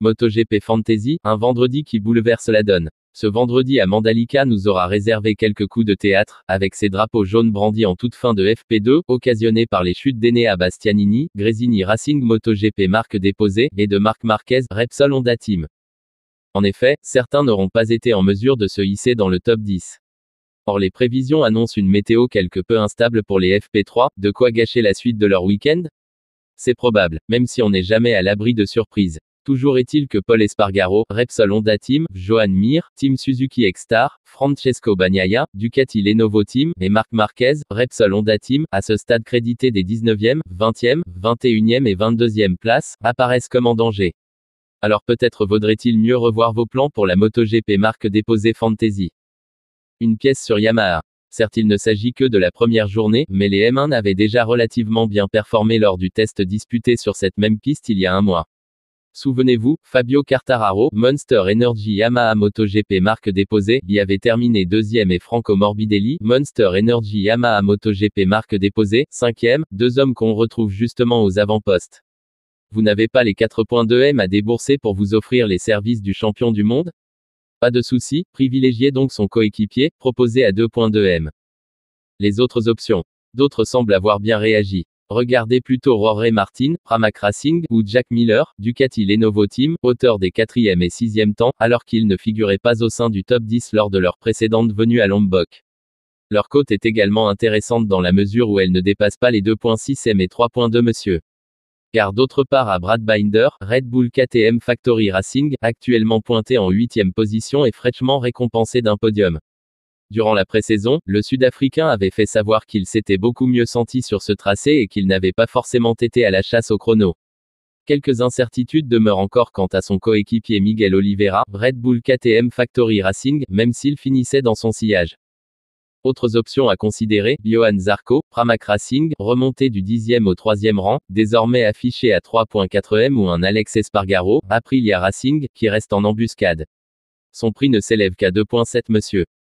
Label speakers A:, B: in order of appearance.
A: MotoGP Fantasy, un vendredi qui bouleverse la donne. Ce vendredi à Mandalika nous aura réservé quelques coups de théâtre, avec ses drapeaux jaunes brandis en toute fin de FP2, occasionnés par les chutes d'Enea Bastianini, Gresini Racing MotoGP marque déposée, et de Marc Marquez, Repsol Honda Team. En effet, certains n'auront pas été en mesure de se hisser dans le top 10. Or les prévisions annoncent une météo quelque peu instable pour les FP3, de quoi gâcher la suite de leur week-end? C'est probable, même si on n'est jamais à l'abri de surprises. Toujours est-il que Paul Espargaro, Repsol Honda Team, Joan Mir, Team Suzuki X-Star, Francesco Bagnaia, Ducati Lenovo Team, et Marc Marquez, Repsol Honda Team, à ce stade crédités des 19e, 20e, 21e et 22e places, apparaissent comme en danger. Alors peut-être vaudrait-il mieux revoir vos plans pour la MotoGP marque déposée Fantasy. Une pièce sur Yamaha. Certes, il ne s'agit que de la première journée, mais les M1 avaient déjà relativement bien performé lors du test disputé sur cette même piste il y a un mois. Souvenez-vous, Fabio Quartararo, Monster Energy Yamaha MotoGP marque déposée, y avait terminé deuxième et Franco Morbidelli, Monster Energy Yamaha MotoGP marque déposée, cinquième, deux hommes qu'on retrouve justement aux avant-postes. Vous n'avez pas les 4 points de M à débourser pour vous offrir les services du champion du monde? Pas de souci, privilégiez donc son coéquipier, proposé à 2 points de M. Les autres options. D'autres semblent avoir bien réagi. Regardez plutôt Jorge Martin, Pramac Racing, ou Jack Miller, Ducati Lenovo Team, auteur des 4e et 6e temps, alors qu'ils ne figuraient pas au sein du top 10 lors de leur précédente venue à Lombok. Leur cote est également intéressante dans la mesure où elle ne dépasse pas les 2.6 M et 3.2 monsieur. Car d'autre part à Brad Binder, Red Bull KTM Factory Racing, actuellement pointé en 8e position et fraîchement récompensé d'un podium. Durant la pré-saison, le Sud-Africain avait fait savoir qu'il s'était beaucoup mieux senti sur ce tracé et qu'il n'avait pas forcément été à la chasse au chrono. Quelques incertitudes demeurent encore quant à son coéquipier Miguel Oliveira, Red Bull KTM Factory Racing, même s'il finissait dans son sillage. Autres options à considérer, Johan Zarco, Pramac Racing, remonté du 10e au 3e rang, désormais affiché à 3.4 M, ou un Alex Espargaro, Aprilia Racing, qui reste en embuscade. Son prix ne s'élève qu'à 2.7 monsieur.